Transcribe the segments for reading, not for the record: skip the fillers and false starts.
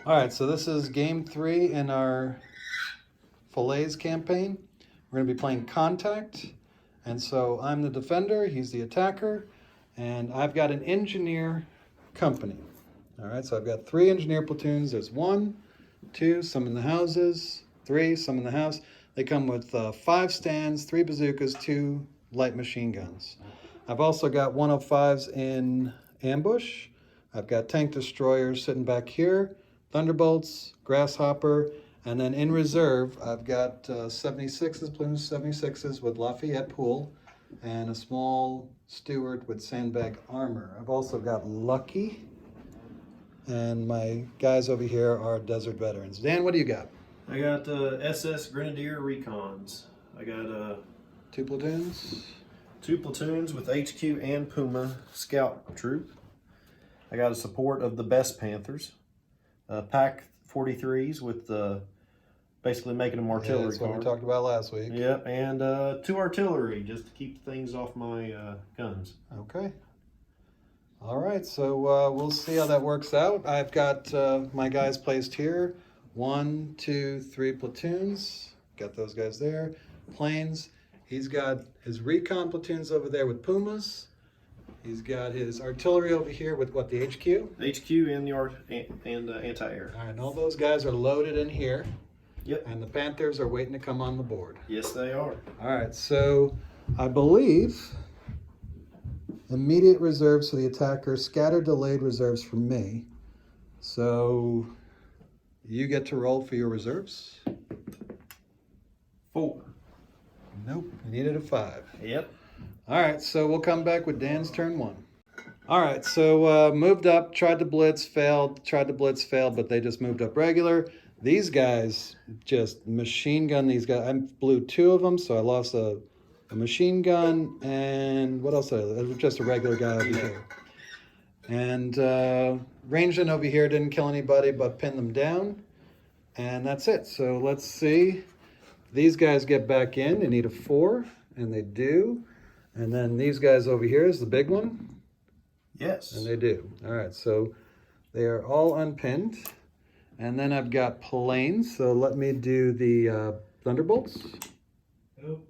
All right, so this is game 3 in our Falaise campaign. We're going to be playing contact, and so I'm the defender, he's the attacker, and I've got an engineer company. All right, so I've got 3 engineer platoons. There's 1, 2, some in the houses, 3, some in the house. They come with 5 stands, 3 bazookas, 2 light machine guns. I've also got 105s in ambush. I've got tank destroyers sitting back here, Thunderbolts, Grasshopper, and then in reserve, I've got 76s, platoon 76s with Lafayette Pool, and a small Stewart with sandbag armor. I've also got Lucky, and my guys over here are desert veterans. Dan, what do you got? I got SS Grenadier Recons. I got 2 platoons. 2 platoons with HQ and Puma Scout Troop. I got a support of the Best Panthers. Pack 43s with basically making them artillery That's what we cars. talked about last week. Yep, and 2 artillery just to keep things off my guns. Okay. All right, so we'll see how that works out. I've got my guys placed here. 1, 2, 3 platoons. Got those guys there. Planes. He's got his recon platoons over there with Pumas. He's got his artillery over here with what, the HQ? HQ and the anti-air. All right, and all those guys are loaded in here. Yep. And the Panthers are waiting to come on the board. Yes, they are. All right, so I believe immediate reserves for the attacker, scattered delayed reserves for me. So you get to roll for your reserves. 4. Nope, you needed a 5. Yep. All right, so we'll come back with Dan's turn 1. All right, so moved up, tried to blitz, failed, but they just moved up regular. These guys just machine gun these guys. I blew 2 of them, so I lost a machine gun, and what else? It was just a regular guy over here. And ranged in over here, didn't kill anybody, but pinned them down. And that's it. So let's see. These guys get back in. They need a 4, and they do. And then these guys over here is the big one. Yes. And they do. All right, so they are all unpinned. And then I've got planes. So let me do the Thunderbolts.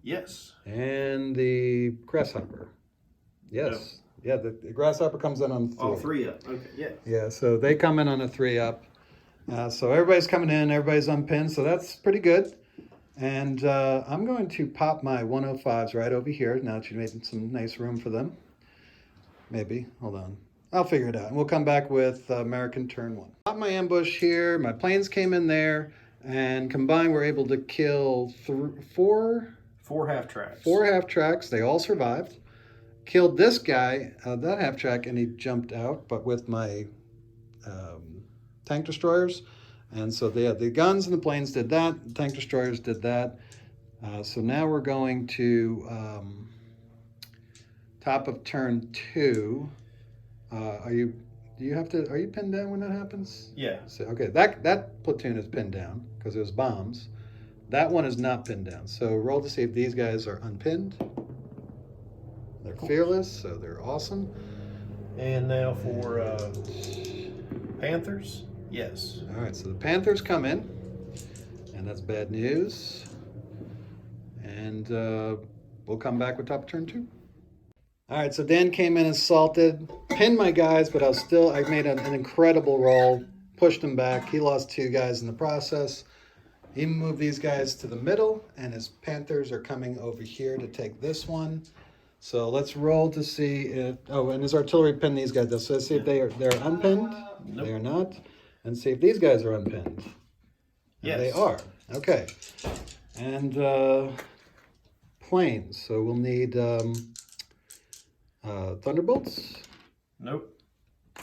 Yes. And the Grasshopper. Yes. Yeah, the Grasshopper comes in on 3. All 3 up. Okay, yeah. Yeah, so they come in on a 3 up. So everybody's coming in, everybody's unpinned, so that's pretty good. And I'm going to pop my 105s right over here now that you made some nice room for them. Maybe. Hold on. I'll figure it out. And we'll come back with American turn 1. Pop my ambush here. My planes came in there, and combined we're able to kill 4 half tracks. 4 half tracks. They all survived. Killed this guy, that half track, and he jumped out, but with my tank destroyers. And so the guns and the planes did that. The tank destroyers did that. So now we're going to top of turn 2. Are you pinned down when that happens? Yeah. So, okay, that platoon is pinned down because it was bombs. That one is not pinned down. So roll to see if these guys are unpinned. They're fearless, so they're awesome. And now for Panthers. Yes. All right, so the Panthers come in, and that's bad news. And we'll come back with top of turn 2. All right, so Dan came in assaulted, pinned my guys, but I made an incredible roll, pushed him back. He lost 2 guys in the process. He moved these guys to the middle, and his Panthers are coming over here to take this one. So let's roll to see if, and his artillery pinned these guys. So let's see if they're unpinned. Nope. They are not. And see if these guys are unpinned. Yes. They are. Okay. And planes. So we'll need Thunderbolts. Nope.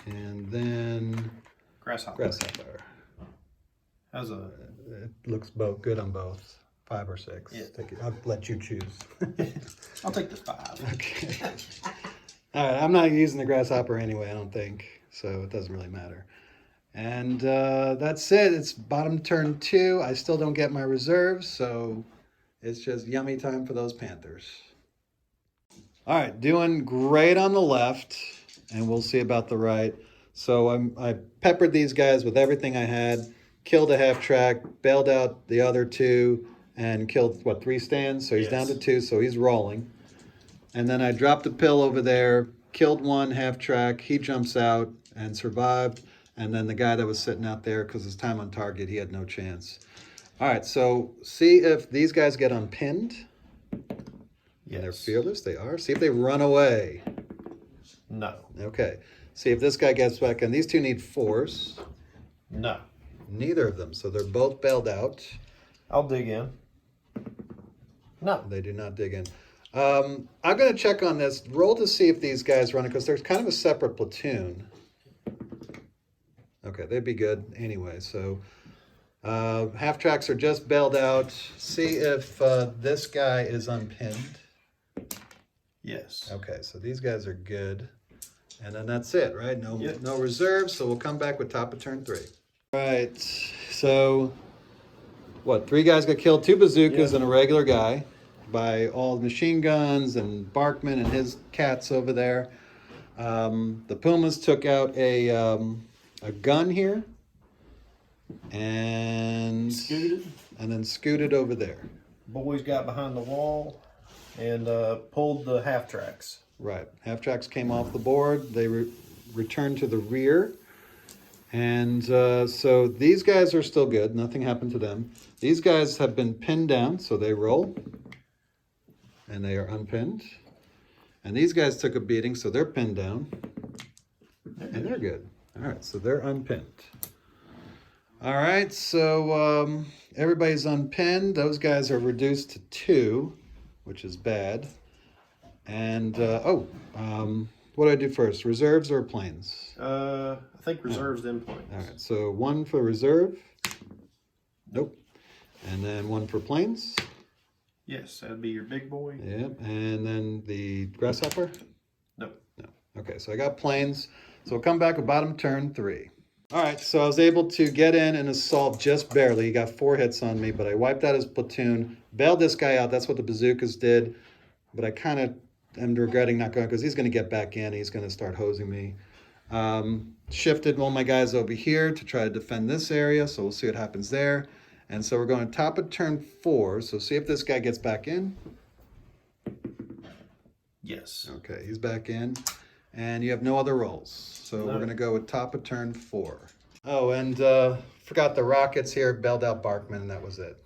And then Grasshopper. How's it looks good on both. 5 or 6. Yeah. I'll let you choose. I'll take the 5. Okay. All right. I'm not using the Grasshopper anyway, I don't think. So it doesn't really matter. And that's it. It's bottom turn 2. I still don't get my reserves, so it's just yummy time for those Panthers. All right, doing great on the left, and we'll see about the right. So I peppered these guys with everything I had, killed a half track, bailed out the other two, and killed, what, 3 stands? So he's down to 2, so he's rolling. And then I dropped a pill over there, killed 1 half track, he jumps out and survived. And then the guy that was sitting out there, because his time on target, he had no chance. All right, so see if these guys get unpinned. Yes. And they're fearless, they are. See if they run away. No. Okay. See if this guy gets back in. These 2 need force. No. Neither of them, so they're both bailed out. I'll dig in. No. They do not dig in. I'm going to check on this. Roll to see if these guys run it, because there's kind of a separate platoon. Okay, they'd be good anyway. So half tracks are just bailed out. See if this guy is unpinned. Yes. Okay, so these guys are good. And then that's it, right? No, Yep. no reserves, so we'll come back with top of turn 3. All right, so what, 3 guys got killed, 2 bazookas Yeah. and a regular guy by all the machine guns and Barkman and his cats over there. The Pumas took out a gun here and Scooted. and then scooted over there. Boys got behind the wall and pulled the half tracks. Right, half tracks came off the board. They returned to the rear. And so these guys are still good. Nothing happened to them. These guys have been pinned down, so they roll. And they are unpinned. And these guys took a beating, so they're pinned down. And they're good. All right, so they're unpinned. All right, so everybody's unpinned. Those guys are reduced to 2, which is bad. And, what do I do first? Reserves or planes? I think reserves then planes. All right, so 1 for reserve. Nope. And then 1 for planes. Yes, that'd be your big boy. Yep. And then the grasshopper. Nope. No. Okay, so I got planes. So we'll come back with bottom turn 3. All right, so I was able to get in and assault just barely. He got 4 hits on me, but I wiped out his platoon, bailed this guy out. That's what the bazookas did. But I kind of am regretting not going, because he's going to get back in. He's going to start hosing me. Shifted one of my guys over here to try to defend this area, so we'll see what happens there. And so we're going top of turn 4, so see if this guy gets back in. Yes. Okay, he's back in. And you have no other rolls, so No. we're going to go with top of turn 4. Oh, and forgot the rockets here, bailed out Barkman, and that was it.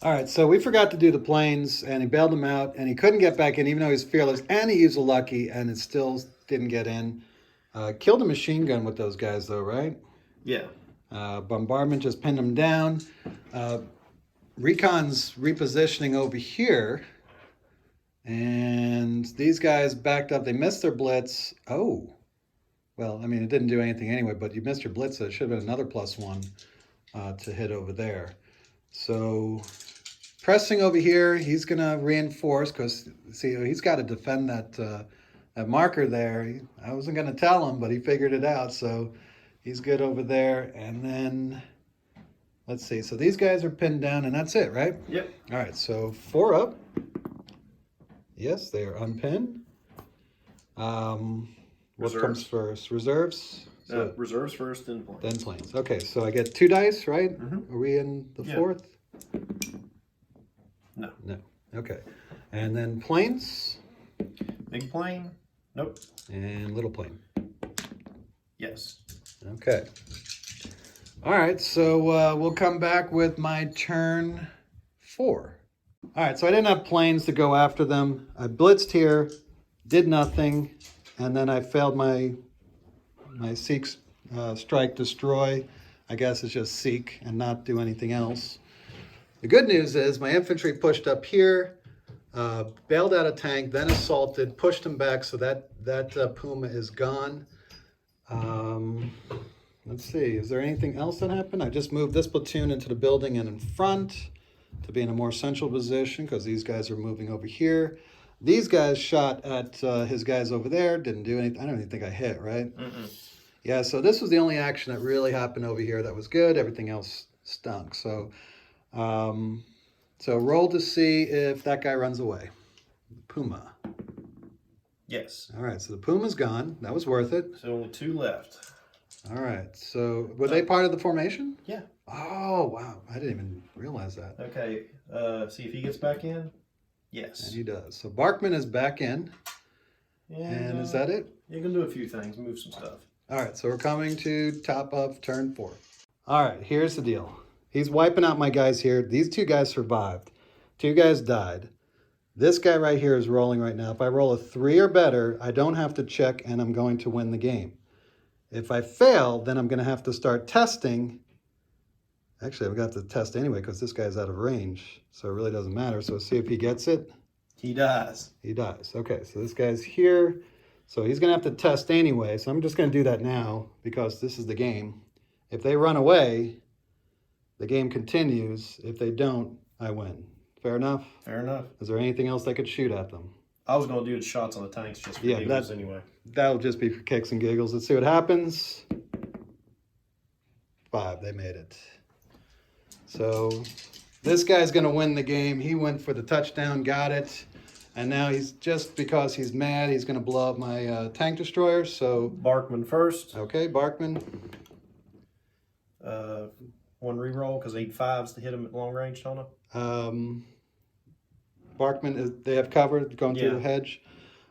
All right, so we forgot to do the planes, and he bailed him out, and he couldn't get back in, even though he was fearless, and he used a lucky, and it still didn't get in. Killed a machine gun with those guys, though, right? Yeah. Bombardment just pinned him down. Recon's repositioning over here, and these guys backed up. They missed their blitz. Oh, well, I mean, it didn't do anything anyway, but you missed your blitz, so it should have been another +1 to hit over there. So pressing over here, he's going to reinforce, because, see, he's got to defend that marker there. I wasn't going to tell him, but he figured it out, so he's good over there. And then, let's see, so these guys are pinned down, and that's it, right? Yep. All right, so 4 up. Yes, they are unpinned. What Reserves. comes first? Reserves? So, Reserves first, then planes. then planes. Okay, so I get 2 dice, right? Mhm. Are we in the Yeah. 4th? No. No. Okay. And then planes Big plane. Nope. and little plane. Yes. Okay. All right, so we'll come back with my turn 4. All right, so I didn't have planes to go after them. I blitzed here, did nothing, and then I failed my seek, strike, destroy. I guess it's just seek and not do anything else. The good news is my infantry pushed up here, bailed out a tank, then assaulted, pushed him back, so that Puma is gone. Let's see, is there anything else that happened? I just moved this platoon into the building and in front to be in a more central position, because these guys are moving over here. These guys shot at his guys over there, didn't do anything. I don't even think I hit, right? Yeah, so this was the only action that really happened over here that was good. Everything else stunk. So roll to see if that guy runs away. Puma. Yes. All right, so the Puma's gone. That was worth it. So only 2 left. All right. So were they part of the formation? Yeah. Oh, wow. I didn't even realize that. Okay. See if he gets back in. Yes. And he does. So Barkman is back in. And is that it? You can do a few things, move some stuff. All right. So we're coming to top of turn 4. All right. Here's the deal. He's wiping out my guys here. These 2 guys survived. 2 guys died. This guy right here is rolling right now. If I roll a 3 or better, I don't have to check and I'm going to win the game. If I fail, then I'm going to have to start testing. Actually, I've got to test anyway because this guy's out of range. So it really doesn't matter. So see if he gets it. He dies. He dies. Okay, so this guy's here. So he's going to have to test anyway. So I'm just going to do that now because this is the game. If they run away, the game continues. If they don't, I win. Fair enough? Fair enough. Is there anything else I could shoot at them? I was going to do the shots on the tanks just for giggles anyway. That'll just be for kicks and giggles. Let's see what happens. 5, they made it. So this guy's going to win the game. He went for the touchdown, got it. And now he's just because he's mad, he's going to blow up my tank destroyer. So Barkman first. Okay, Barkman. 1 reroll because 8 5s to hit him at long range, don't I? Barkman, they have cover going through the hedge.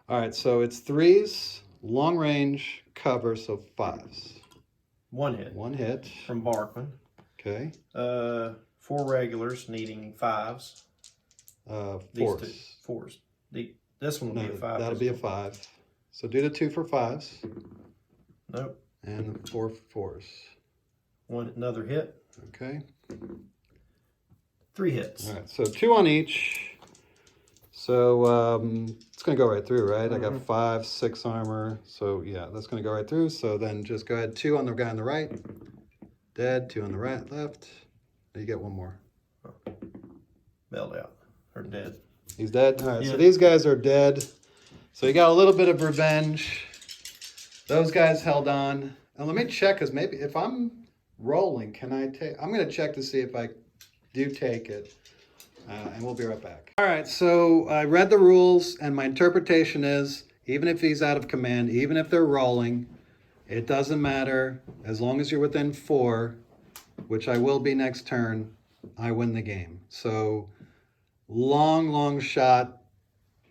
All right, so it's 3s, long range, cover, so 5s. 1 hit. 1 hit. From Barkman. Okay. 4 regulars needing 5s. 4s. 4s. This one will be a 5. That'll be a 5. So do the 2 for 5s. Nope. And 4 for 4s. Another hit. Okay. 3 hits. All right, so 2 on each. So it's going to go right through, right? Mm-hmm. I got 5, 6 armor. So yeah, that's going to go right through. So then just go ahead, 2 on the guy on the right. Dead. 2 on the right, left. You get 1 more. Bailed out. Or dead. He's dead? All right, so these guys are dead. So you got a little bit of revenge. Those guys held on. And let me check, because maybe if I'm rolling, can I take... I'm going to check to see if I do take it. And we'll be right back. All right, so I read the rules, and my interpretation is, even if he's out of command, even if they're rolling, it doesn't matter. As long as you're within 4, which I will be next turn, I win the game. So long shot,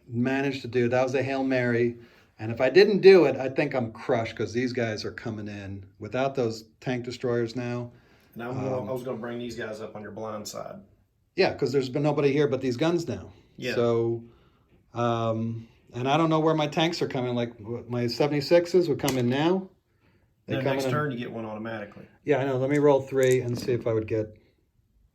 managed to do it. That was a Hail Mary. And if I didn't do it, I think I'm crushed because these guys are coming in. Without those tank destroyers now. Now I was going to bring these guys up on your blind side. Yeah, because there's been nobody here but these guns now. Yeah. So, and I don't know where my tanks are coming. Like my 76s would come in now. The next turn you get 1 automatically. Yeah, I know. Let me roll 3 and see if I would get.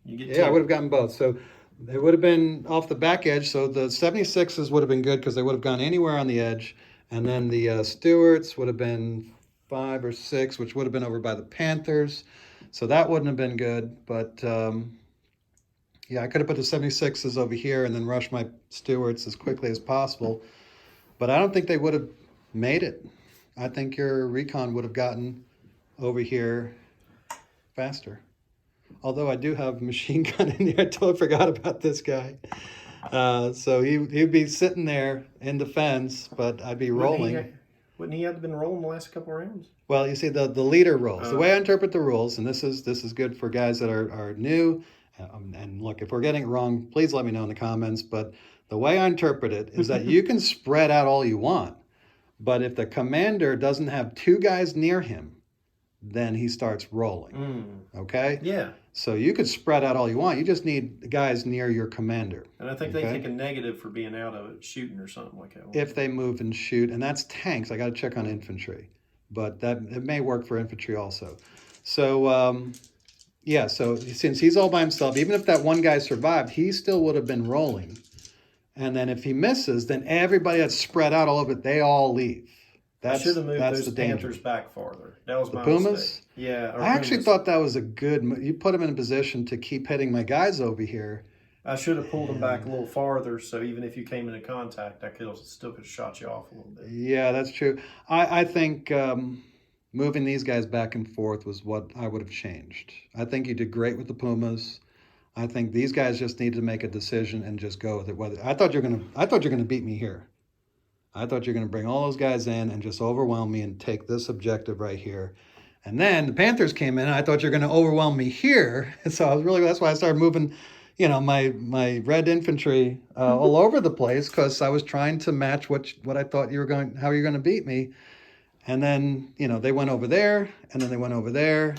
You get 2. 2. I would have gotten both. So they would have been off the back edge. So the 76s would have been good because they would have gone anywhere on the edge. And then the Stewarts would have been 5 or 6, which would have been over by the Panthers. So that wouldn't have been good. But yeah, I could have put the 76s over here and then rushed my Stewarts as quickly as possible. But I don't think they would have made it. I think your recon would have gotten over here faster. Although I do have a machine gun in here. I totally forgot about this guy. So he'd be sitting there in defense, but I'd be rolling. Wouldn't he have been rolling the last couple of rounds? Well, you see, the leader rolls. The way I interpret the rules, and this is good for guys that are new, and look, if we're getting it wrong, please let me know in the comments, but the way I interpret it is that you can spread out all you want, but if the commander doesn't have 2 guys near him, then he starts rolling, okay? Yeah. So you could spread out all you want. You just need guys near your commander. And I think they take a negative for being out of it, shooting or something like that. If they move and shoot, and that's tanks. I got to check on infantry, but it may work for infantry also. So yeah. So since he's all by himself, even if that one guy survived, he still would have been rolling. And then if he misses, then everybody that's spread out all over it, they all leave. I should have moved those the danger. Panthers back farther. That was The my Pumas? mistake. Yeah. I actually thought that was a good. You put them in a position to keep hitting my guys over here. I should have pulled them back a little farther, so even if you came into contact, I still could have shot you off a little bit. Yeah, that's true. I think moving these guys back and forth was what I would have changed. I think you did great with the Pumas. I think these guys just need to make a decision and just go with it. I thought you're gonna beat me here. I thought you're gonna bring all those guys in and just overwhelm me and take this objective right here. And then the Panthers came in, and I thought you're going to overwhelm me here. So that's why I started moving, my red infantry all over the place, because I was trying to match what I thought how you're going to beat me. And then, they went over there, and then they went over there,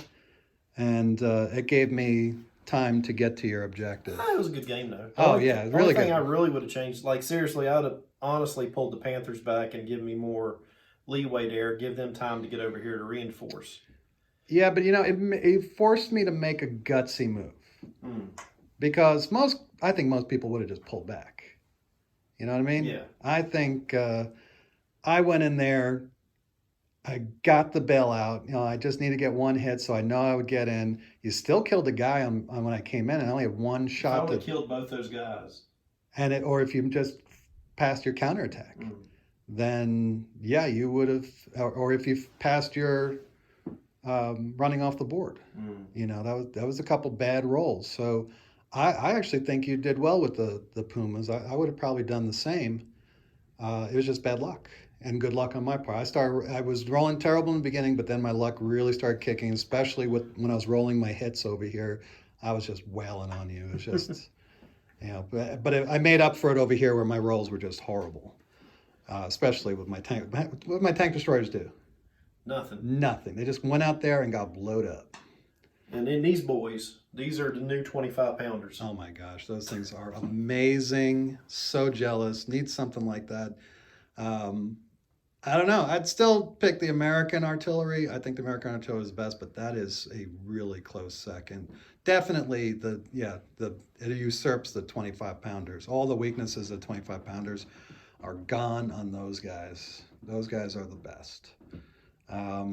and it gave me time to get to your objective. It was a good game, though. Oh, yeah, it was really good. The only thing I good. really would have changed, like, seriously, I would have honestly pulled the Panthers back and given me more leeway there, give them time to get over here to reinforce. Yeah, but, it forced me to make a gutsy move. Because I think most people would have just pulled back. You know what I mean? Yeah. I think I went in there, I got the bailout. I just need to get one hit, so I know I would get in. You still killed a guy on when I came in, and I only had one shot. I would have killed both those guys. Or if you just passed your counterattack, then yeah, you would have. Or if you passed your running off the board, that was a couple bad rolls. So I actually think you did well with the Pumas. I would have probably done the same. It was just bad luck and good luck on my part. I was rolling terrible in the beginning, but then my luck really started kicking, especially when I was rolling my hits over here. I was just wailing on you. It was just, but I made up for it over here where my rolls were just horrible, especially with my tank. What did my tank destroyers do? Nothing. They just went out there and got blowed up. And then these boys, these are the new 25-pounders. Oh my gosh, those things are amazing. So jealous. Need something like that. I don't know. I'd still pick the American artillery. I think the American artillery is the best, but that is a really close second. Definitely it usurps the 25-pounders. All the weaknesses of 25-pounders are gone on those guys. Those guys are the best. I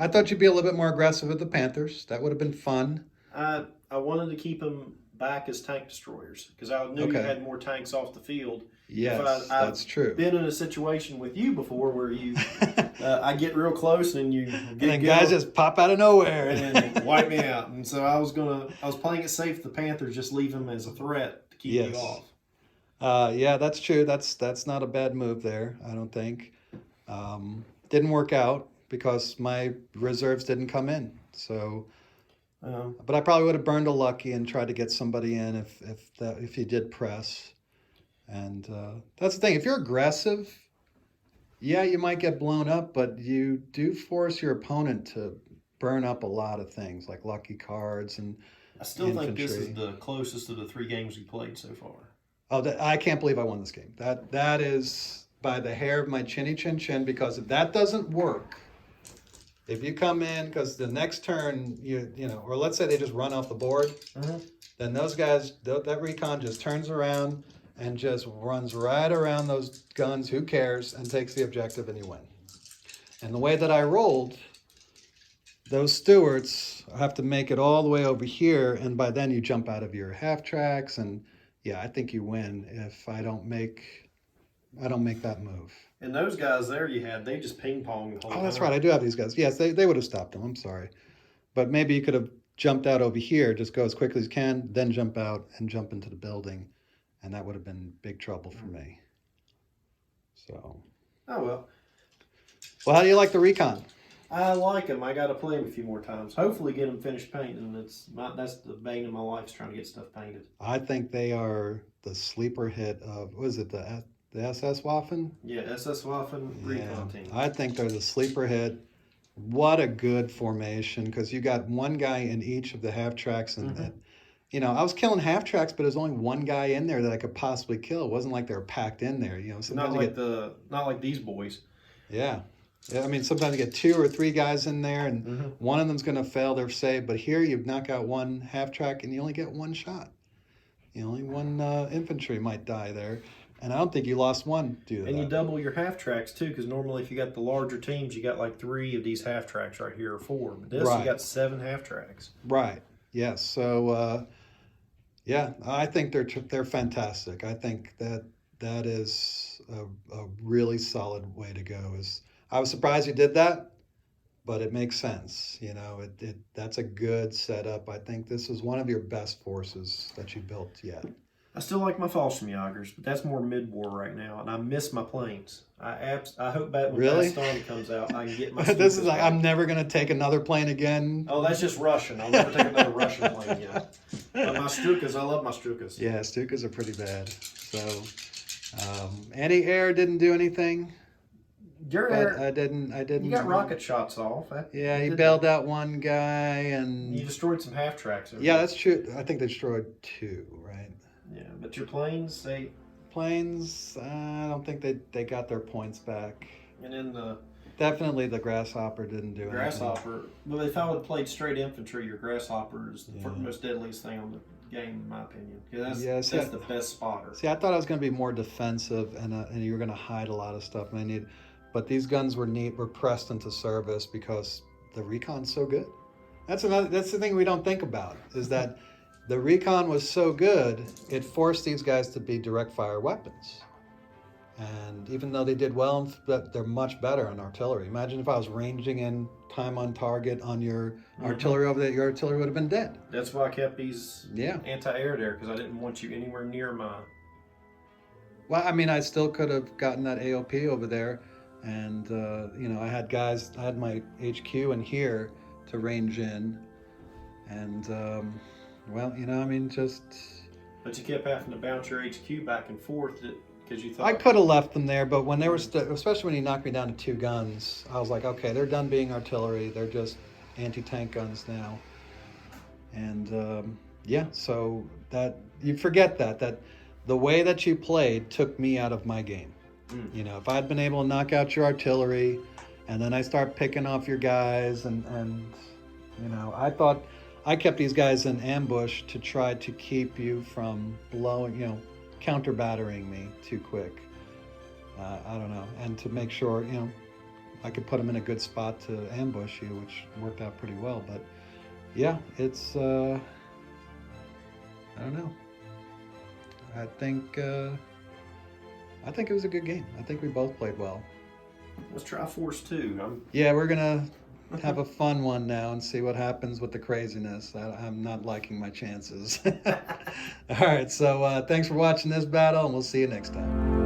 thought you'd be a little bit more aggressive with the Panthers. That would have been fun. I wanted to keep them back as tank destroyers because I knew you had more tanks off the field. Yes, that's true. I've been in a situation with you before where I get real close and you and then guys just pop out of nowhere and wipe me out. And so I was playing it safe. The Panthers, just leave them as a threat to keep you off. Yeah, that's true. That's not a bad move there, I don't think. Didn't work out because my reserves didn't come in. So, but I probably would have burned a lucky and tried to get somebody in if you did press. And that's the thing. If you're aggressive, yeah, you might get blown up, but you do force your opponent to burn up a lot of things like lucky cards and I still think this is the closest of the 3 games we played so far. Oh, I can't believe I won this game. That is by the hair of my chinny chin chin, because if that doesn't work, if you come in, because the next turn, or let's say they just run off the board, then those guys, that recon just turns around and just runs right around those guns, who cares, and takes the objective and you win. And the way that I rolled, those stewards have to make it all the way over here, and by then you jump out of your half tracks, and yeah, I think you win if I don't make that move. And those guys there they just ping-ponged the whole time. Oh, that's right. I do have these guys. Yes, they would have stopped them. I'm sorry. But maybe you could have jumped out over here, just go as quickly as you can, then jump out and jump into the building. And that would have been big trouble for me. So. Oh, well. Well, how do you like the recon? I like them. I got to play them a few more times. Hopefully get them finished painting. That's the bane of my life, is trying to get stuff painted. I think they are the sleeper hit of, what is it, the SS Waffen? Yeah, SS Waffen recon team. I think they're the sleeper hit. What a good formation, because you got one guy in each of the half tracks. And I was killing half tracks, but there's only one guy in there that I could possibly kill. It wasn't like they were packed in there. Not like these boys. Yeah. I mean, sometimes you get 2 or 3 guys in there, and one of them's going to fail their save. But here you knock out one half track, and you only get one shot. Only one infantry might die there. And I don't think you lost one due to that. And you double your half tracks, too, because normally if you got the larger teams, you got like 3 of these half tracks right here, or 4. But this, you got 7 half tracks. Right. Yes. So, I think they're fantastic. I think that is a really solid way to go. I was surprised you did that, but it makes sense. That's a good setup. I think this is one of your best forces that you built yet. I still like my Fallschirmjägers, but that's more mid-war right now, and I miss my planes. I hope that when Really? Fast Storm comes out, I can get my. This is like, back. I'm never going to take another plane again. Oh, that's just Russian. I'll never take another Russian plane again. But my Stukas, I love my Stukas. Yeah, Stukas are pretty bad. So, anti-air didn't do anything. Your But air, I didn't. you got rocket shots off. Yeah, he bailed out one guy, and You destroyed some half tracks. yeah, that's true. I think they destroyed 2, right? Yeah, but your planes, Planes, I don't think they got their points back. and then the Definitely the grasshopper didn't do anything. grasshopper. Well, if I would have played straight infantry, your grasshopper is the Yeah. most deadliest thing on the game, in my opinion. 'Cause Yes, that's yeah. the best spotter. See, I thought I was going to be more defensive, and you were going to hide a lot of stuff. But these guns were pressed into service because the recon's so good. That's the thing we don't think about, is that the recon was so good, it forced these guys to be direct fire weapons. And even though they did well, they're much better on artillery. Imagine if I was ranging in time on target on your artillery over there, your artillery would have been dead. That's why I kept these Yeah. anti-air there, because I didn't want you anywhere near my. Well, I mean, I still could have gotten that AOP over there. And, I had my HQ in here to range in. And, just... But you kept having to bounce your HQ back and forth because you thought. I could have left them there, but when they were, especially when he knocked me down to 2 guns, I was like, okay, they're done being artillery. They're just anti-tank guns now. And, so that, you forget that the way that you played took me out of my game. If I'd been able to knock out your artillery, and then I start picking off your guys, and I thought I kept these guys in ambush to try to keep you from counter battering me too quick. I don't know, and to make sure I could put them in a good spot to ambush you, which worked out pretty well. But yeah, it's I don't know. I think it was a good game. I think we both played well. Let's try Force 2. Yeah, we're gonna have a fun one now and see what happens with the craziness. I'm not liking my chances. All right, so thanks for watching this battle, and we'll see you next time.